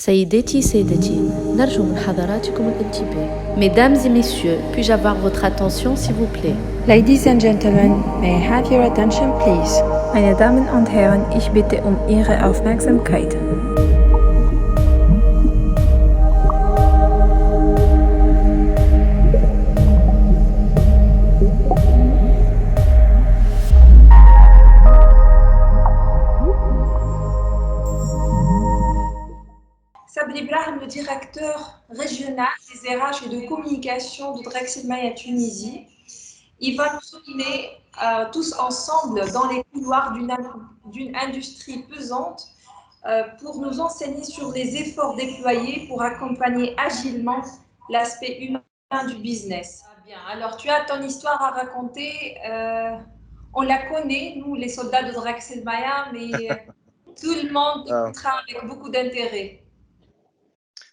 سيداتي سادتي نرجو من حضراتكم الانتباه. Mesdames et messieurs, puis-je avoir votre attention s'il vous plaît? Ladies and gentlemen, may I have your attention please? Meine Damen und Herren, ich bitte um Ihre Aufmerksamkeit. Sabri Ibrahim, le directeur régional des RH et de communication de Drexel-Maya Tunisie, il va nous emmener tous ensemble dans les couloirs d'une industrie pesante pour nous enseigner sur les efforts déployés pour accompagner agilement l'aspect humain du business. Bien, alors tu as ton histoire à raconter. On la connaît, nous, les soldats de Drexel-Maya, mais tout le monde écoutera avec beaucoup d'intérêt.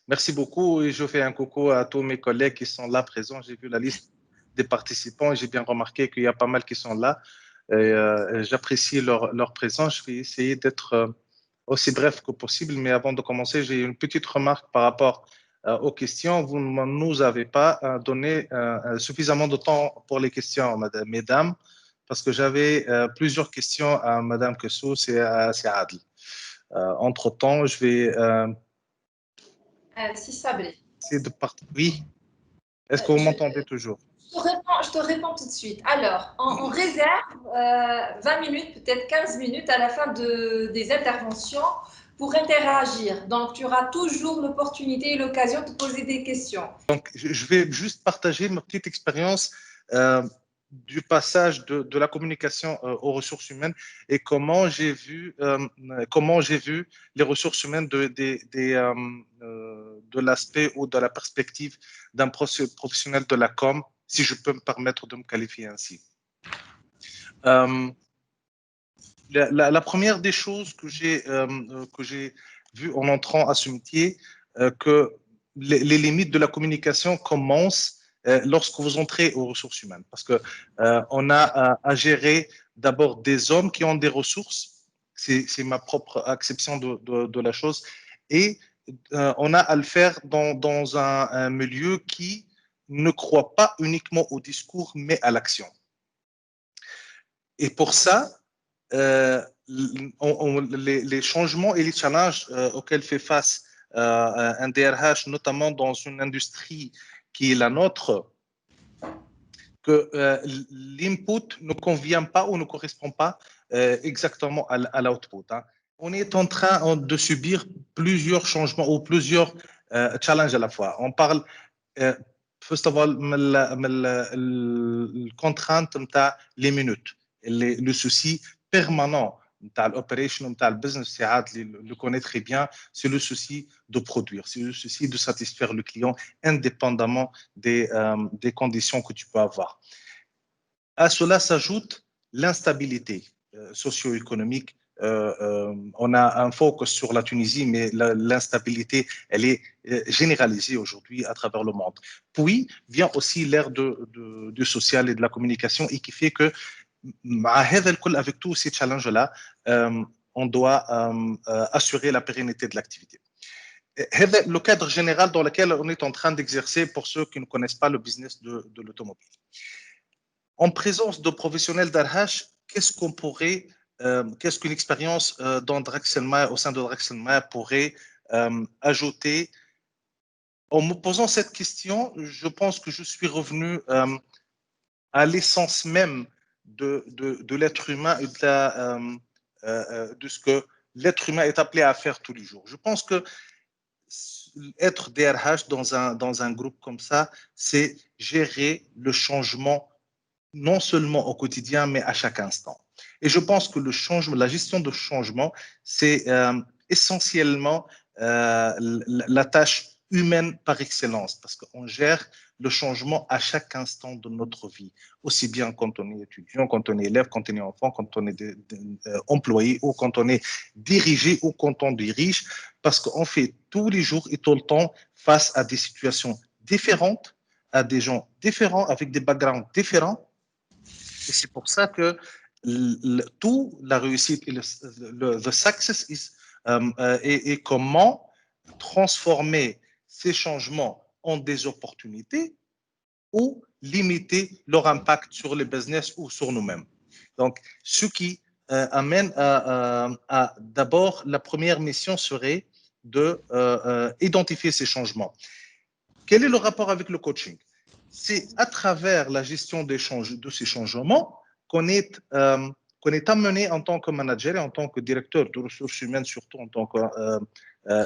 Merci beaucoup et je fais un coucou à tous mes collègues qui sont là présents. J'ai vu la liste des participants et j'ai bien remarqué qu'il y a pas mal qui sont là. J'apprécie leur présence. Je vais essayer d'être aussi bref que possible, mais avant de commencer, j'ai une petite remarque par rapport aux questions. Vous ne nous avez pas donné suffisamment de temps pour les questions, mesdames, parce que j'avais plusieurs questions à Madame Kessous et à Adl. Entre-temps, je vais... Si Sabri. C'est de partir. Oui. Est-ce que vous m'entendez toujours? Je te réponds tout de suite. Alors, on réserve 20 minutes, peut-être 15 minutes à la fin des interventions pour interagir. Donc, tu auras toujours l'opportunité et l'occasion de poser des questions. Donc, je vais juste partager ma petite expérience du passage de la communication aux ressources humaines et comment j'ai vu les ressources humaines de l'aspect ou de la perspective d'un professionnel de la com, si je peux me permettre de me qualifier ainsi. La première des choses que j'ai vu en entrant à ce métier, que les limites de la communication commencent lorsque vous entrez aux ressources humaines, parce que on a à gérer d'abord des hommes qui ont des ressources, c'est ma propre acception de la chose, et on a à le faire dans un milieu qui ne croit pas uniquement au discours, mais à l'action. Et pour ça, les changements et les challenges auxquels fait face un DRH, notamment dans une industrie qui est la nôtre, que l'input ne convient pas ou ne correspond pas exactement à l'output. Hein. On est en train de subir plusieurs changements ou plusieurs challenges à la fois. On parle, first of all, la contrainte les minutes. Le souci permanent de l'opération, de le business, le connaît très bien, c'est le souci de produire, c'est le souci de satisfaire le client indépendamment des conditions que tu peux avoir. À cela s'ajoute l'instabilité socio-économique. On a un focus sur la Tunisie, mais l'instabilité, elle est généralisée aujourd'hui à travers le monde. Puis vient aussi l'ère du social et de la communication et qui fait que avec tous ces challenges-là, on doit assurer la pérennité de l'activité. C'est le cadre général dans lequel on est en train d'exercer pour ceux qui ne connaissent pas le business de l'automobile. En présence de professionnels d'RH, qu'est-ce qu'une expérience dans Drexel-Maya, au sein de Drexel-Maya pourrait ajouter? En me posant cette question, je pense que je suis revenu à l'essence même de l'être humain et de ce que l'être humain est appelé à faire tous les jours. Je pense que être DRH dans un groupe comme ça, c'est gérer le changement non seulement au quotidien, mais à chaque instant. Et je pense que la gestion de changement, c'est essentiellement la tâche humaine par excellence, parce qu'on gère le changement à chaque instant de notre vie, aussi bien quand on est étudiant, quand on est élève, quand on est enfant, quand on est employé, ou quand on est dirigé, ou quand on dirige, parce qu'on fait tous les jours et tout le temps face à des situations différentes, à des gens différents, avec des backgrounds différents. Et c'est pour ça que tout la réussite et the success is, et comment transformer ces changements en des opportunités ou limiter leur impact sur les business ou sur nous-mêmes. Donc, ce qui amène à d'abord, la première mission serait d'identifier ces changements. Quel est le rapport avec le coaching? C'est à travers la gestion de ces changements qu'on est amené en tant que manager et en tant que directeur de ressources humaines, surtout en tant que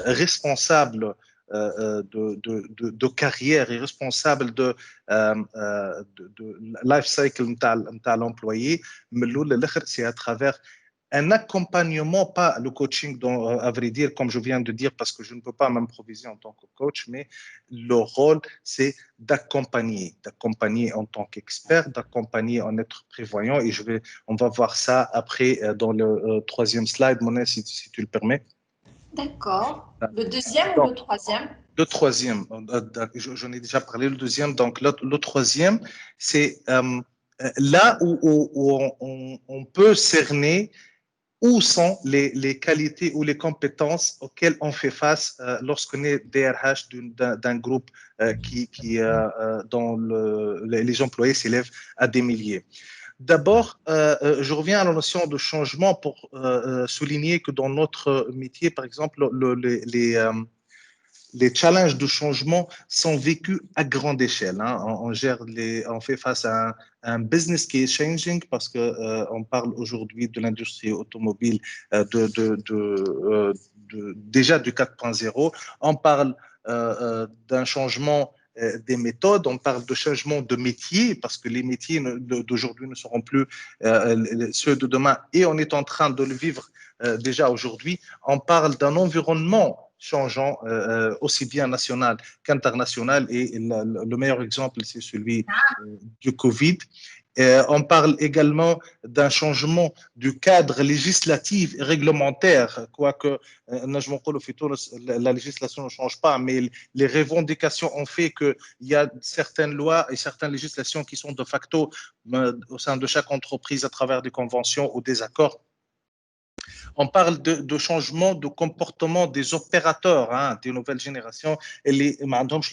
responsable de carrière et responsable de life cycle de l'employé. C'est à travers un accompagnement, pas le coaching, à vrai dire, comme je viens de dire, parce que je ne peux pas m'improviser en tant que coach, mais le rôle, c'est d'accompagner en tant qu'expert, d'accompagner en être prévoyant. Et on va voir ça après dans le troisième slide, Monet, si tu le permets. D'accord. Le deuxième ou le troisième? Le troisième, j'en ai déjà parlé, le deuxième. Donc, le troisième, c'est là où on peut cerner où sont les qualités ou les compétences auxquelles on fait face lorsqu'on est DRH d'un groupe dont les employés s'élèvent à des milliers. D'abord, je reviens à la notion de changement pour souligner que dans notre métier, par exemple, les challenges de changement sont vécus à grande échelle. Hein. On fait face à un business qui est changing parce que on parle aujourd'hui de l'industrie automobile, déjà du 4.0. On parle d'un changement des méthodes, on parle de changement de métier parce que les métiers d'aujourd'hui ne seront plus ceux de demain et on est en train de le vivre déjà aujourd'hui. On parle d'un environnement changeant aussi bien national qu'international et le meilleur exemple c'est celui du Covid. On parle également d'un changement du cadre législatif et réglementaire, quoique la législation ne change pas, mais les revendications ont fait qu'il y a certaines lois et certaines législations qui sont de facto au sein de chaque entreprise à travers des conventions ou des accords. On parle de changement de comportement des opérateurs des nouvelles générations et les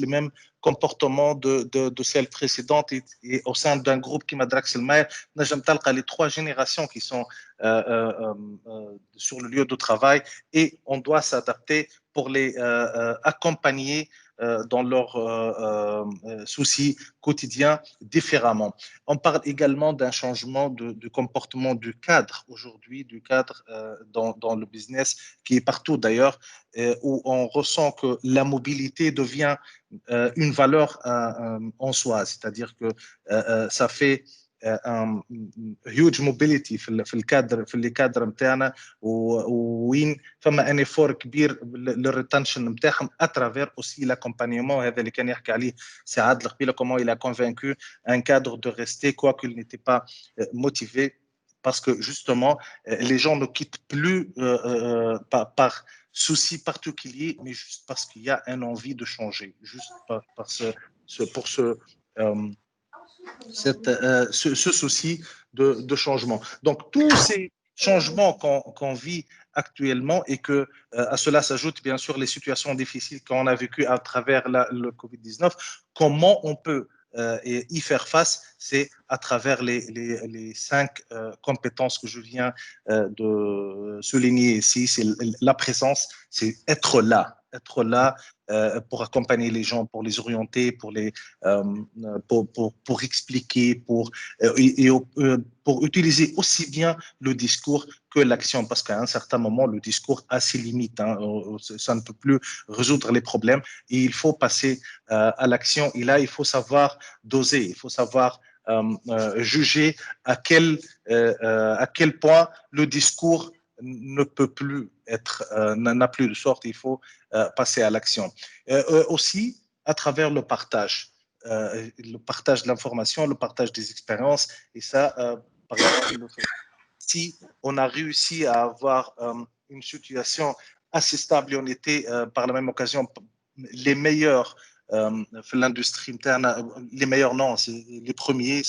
mêmes comportements de celles précédentes et au sein d'un groupe qui m'a Draxelmeier, les trois générations qui sont sur le lieu de travail et on doit s'adapter pour les accompagner dans leurs soucis quotidiens différemment. On parle également d'un changement de comportement du cadre aujourd'hui, du cadre dans le business qui est partout d'ailleurs, où on ressent que la mobilité devient une valeur en soi, c'est-à-dire que ça fait huge mobility في الكادر في الكادر نتاعنا وين فما ان افور كبير للريتنشن نتاعهم اترافير اوسي لاكومبانيمون هذا اللي كان يحكي عليه سعاد القبيله كومون il a convaincu un cadre de rester quoi qu'il n'était pas motivé parce que justement les gens ne quittent plus par souci particulier mais juste parce qu'il y a une envie de changer juste pour ce souci de changement. Donc, tous ces changements qu'on vit actuellement et que à cela s'ajoutent bien sûr les situations difficiles qu'on a vécues à travers le Covid-19, comment on peut y faire face, c'est à travers les 5 compétences que je viens de souligner ici. C'est la présence, c'est être là pour accompagner les gens, pour les orienter, pour expliquer, pour utiliser aussi bien le discours que l'action, parce qu'à un certain moment, le discours a ses limites. Hein, ça ne peut plus résoudre les problèmes et il faut passer à l'action. Et là, il faut savoir doser, il faut savoir juger à quel point le discours ne peut plus être, n'a plus de sorte, il faut passer à l'action. Aussi, à travers le partage de l'information, le partage des expériences, et ça, par exemple, si on a réussi à avoir une situation assez stable et on était par la même occasion les meilleurs في l'industrie interne, les meilleurs non, c'est les premiers,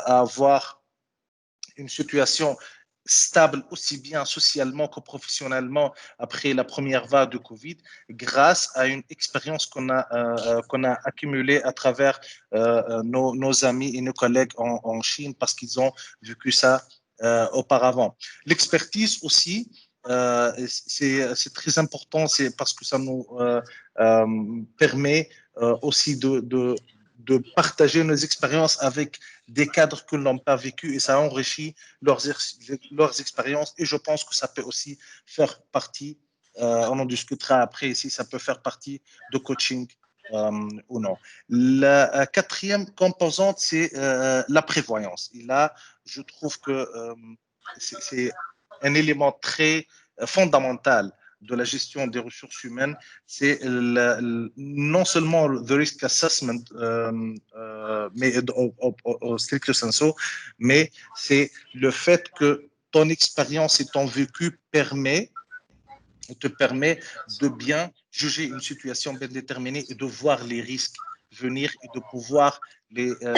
à avoir une situation stable aussi bien socialement que professionnellement après la première vague de Covid, grâce à une expérience qu'on a accumulée à travers nos amis et nos collègues en Chine parce qu'ils ont vécu ça auparavant. L'expertise aussi, c'est très important, c'est parce que ça nous permet aussi de partager nos expériences avec des cadres qui n'ont pas vécu et ça enrichit leurs expériences et je pense que ça peut aussi faire partie, on en discutera après si ça peut faire partie de coaching ou non. La quatrième composante, c'est la prévoyance. Et là, je trouve que c'est un élément très fondamental de la gestion des ressources humaines, c'est non seulement the risk assessment, mais au stricto sensu, mais c'est le fait que ton expérience et ton vécu te permet de bien juger une situation bien déterminée et de voir les risques venir et de pouvoir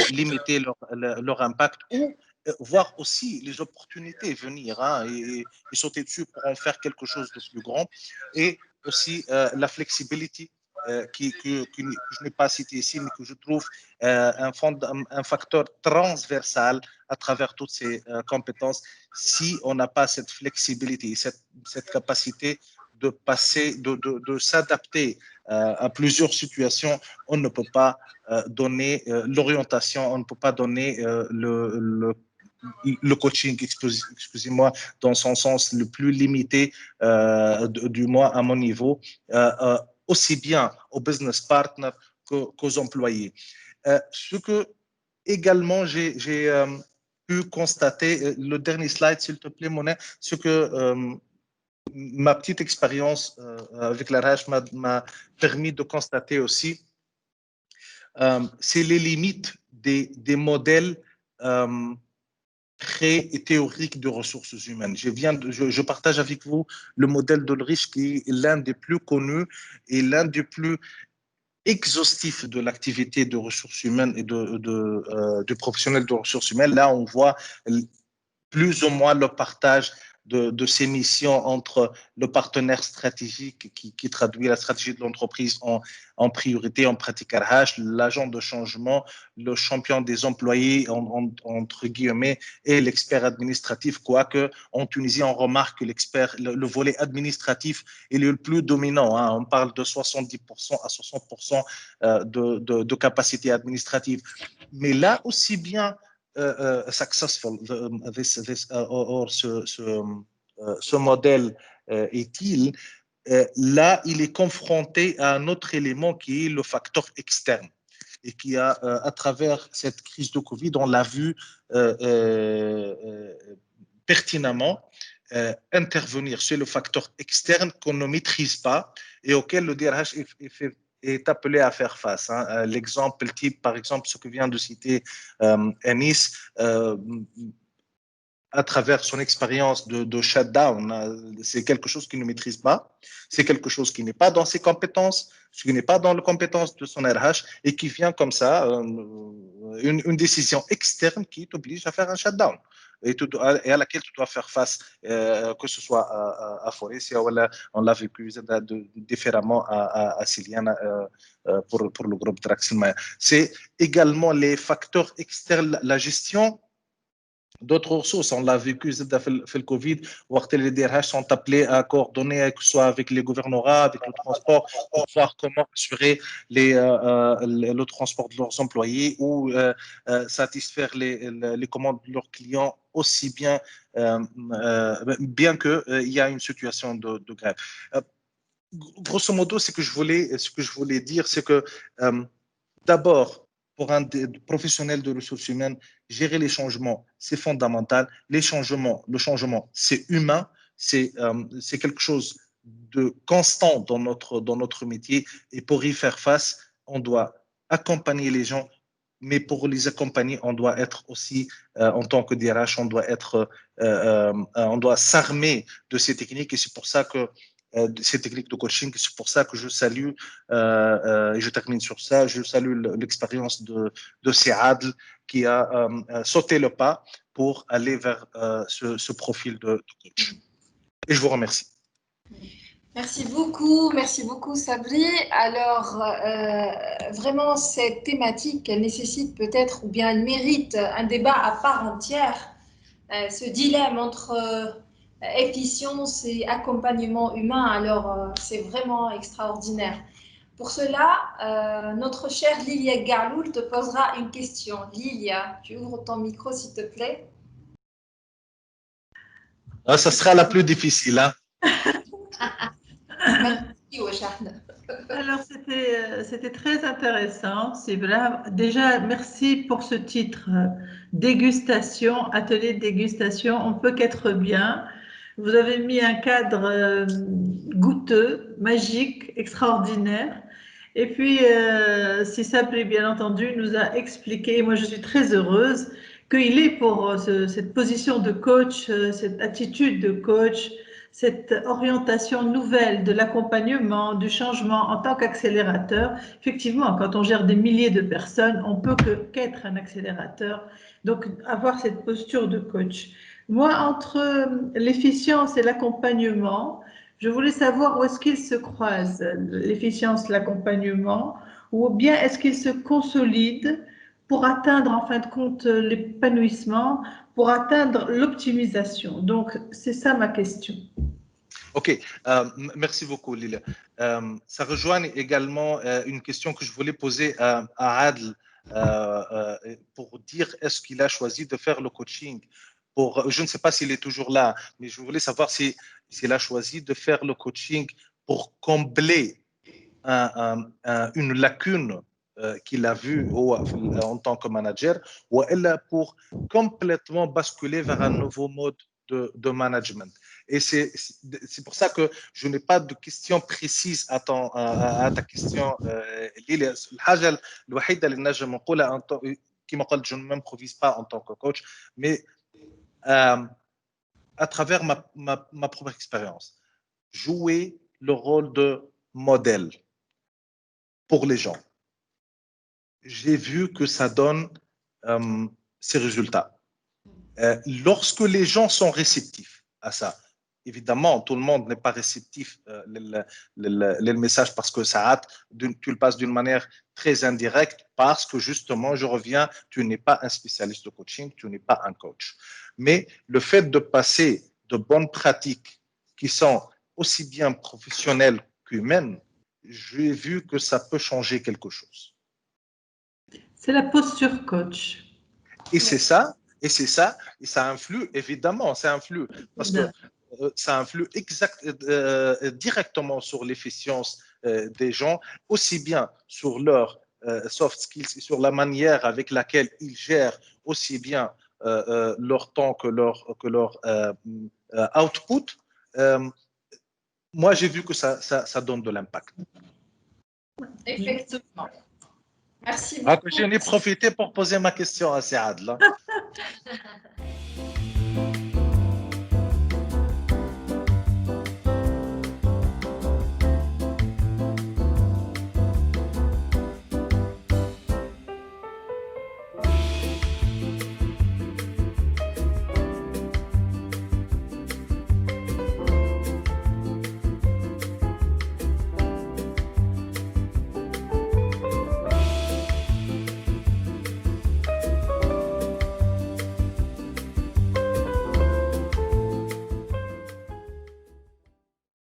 limiter leur impact ou voir aussi les opportunités venir et sauter dessus pour en faire quelque chose de plus grand. Et aussi la flexibilité que je n'ai pas cité ici, mais que je trouve un facteur transversal à travers toutes ces compétences. Si on n'a pas cette flexibilité, cette capacité de passer, de s'adapter à plusieurs situations, on ne peut pas donner l'orientation, on ne peut pas donner le coaching, excusez-moi, dans son sens le plus limité, du moins à mon niveau, aussi bien aux business partners qu'aux employés. Ce que également j'ai pu constater, le dernier slide s'il te plaît, Monet, ce que ma petite expérience avec la RH m'a permis de constater aussi, c'est les limites des modèles très théoriques de ressources humaines. Je partage avec vous le modèle d'Ulrich qui est l'un des plus connus et l'un des plus exhaustifs de l'activité de ressources humaines et de professionnels de ressources humaines. Là, on voit plus ou moins le partage de ces missions entre le partenaire stratégique qui traduit la stratégie de l'entreprise en priorité, en pratique RH, l'agent de changement, le champion des employés, entre guillemets, et l'expert administratif, quoique en Tunisie, on remarque que le volet administratif est le plus dominant. On parle de 70% à 60% de capacité administrative. Mais là aussi bien successful or ce modèle est-il, là, il est confronté à un autre élément qui est le facteur externe et qui a, à travers cette crise de Covid, on l'a vu pertinemment intervenir sur le facteur externe qu'on ne maîtrise pas et auquel le DRH est appelé à faire face. L'exemple type, par exemple, ce que vient de citer Anis, à travers son expérience de shutdown, c'est quelque chose qu'il ne maîtrise pas, c'est quelque chose qui n'est pas dans ses compétences, ce qui n'est pas dans les compétences de son RH et qui vient comme ça, une décision externe qui t'oblige à faire un shutdown et à laquelle tu dois faire face, que ce soit à Forestia ou on l'a vécu différemment à Siliana pour le groupe Draxelmaier. C'est également les facteurs externes, la gestion d'autres ressources. On l'a vécu fait le Covid, où les DRH sont appelés à coordonner, que ce soit avec les gouvernorats, avec le transport, pour voir comment assurer le transport de leurs employés ou satisfaire les commandes de leurs clients aussi bien, bien qu'il y a une situation de grève. Grosso modo, ce que je voulais dire, c'est que d'abord, pour un professionnel de ressources humaines, gérer les changements, c'est fondamental. Le changement, c'est humain, c'est quelque chose de constant dans notre métier. Et pour y faire face, on doit accompagner les gens, mais pour les accompagner, on doit être aussi, en tant que DRH, on doit s'armer de ces techniques. Et c'est pour ça que ces techniques de coaching. C'est pour ça que je salue, et je termine sur ça, je salue l'expérience de Seadl qui a sauté le pas pour aller vers ce profil de coach. Et je vous remercie. Merci beaucoup Sabri. Alors, vraiment, cette thématique, elle nécessite peut-être, ou bien elle mérite un débat à part entière. Ce dilemme entre efficience et accompagnement humain, alors c'est vraiment extraordinaire. Pour cela, notre chère Lilia Garloul te posera une question. Lilia, tu ouvres ton micro s'il te plaît. Ah, ça sera la plus difficile, hein? Alors, c'était très intéressant. C'est vrai. Déjà, merci pour ce titre, dégustation, atelier de dégustation. On peut qu'être bien. Vous avez mis un cadre goûteux, magique, extraordinaire. Et puis, si Sabri, bien entendu, nous a expliqué, moi je suis très heureuse, qu'il est pour cette position de coach, cette attitude de coach, cette orientation nouvelle de l'accompagnement, du changement en tant qu'accélérateur. Effectivement, quand on gère des milliers de personnes, on peut qu'être un accélérateur, donc avoir cette posture de coach. Moi, entre l'efficience et l'accompagnement, je voulais savoir où est-ce qu'ils se croisent, l'efficience, l'accompagnement, ou bien est-ce qu'ils se consolident pour atteindre en fin de compte l'épanouissement, pour atteindre l'optimisation. Donc, c'est ça ma question. Ok, merci beaucoup Lila. Ça rejoint également une question que je voulais poser à Adl pour dire est-ce qu'il a choisi de faire le coaching je ne sais pas s'il est toujours là, mais je voulais savoir s'il a choisi de faire le coaching pour combler une lacune qu'il a vue en tant que manager, ou elle pour complètement basculer vers un nouveau mode de management. Et c'est pour ça que je n'ai pas de question précise à ta question, Lily. الحاجة الوحيدة اللي نجم نقولها كما قلت je ne m'improvise pas en tant que coach, mais à travers ma propre expérience, jouer le rôle de modèle pour les gens. J'ai vu que ça donne ces résultats. Lorsque les gens sont réceptifs à ça, évidemment, tout le monde n'est pas réceptif le message parce que ça hâte, tu le passes d'une manière très indirecte parce que justement, je reviens, tu n'es pas un spécialiste de coaching, tu n'es pas un coach. Mais le fait de passer de bonnes pratiques qui sont aussi bien professionnelles qu'humaines, j'ai vu que ça peut changer quelque chose. C'est la posture coach. Et c'est ça, et ça influe, évidemment, ça influe, parce que ça influe directement sur l'efficience des gens, aussi bien sur leurs soft skills et sur la manière avec laquelle ils gèrent aussi bien leur temps que leur output. Moi, j'ai vu que ça donne de l'impact. Effectivement. Merci beaucoup. J'en ai profité pour poser ma question à Saad.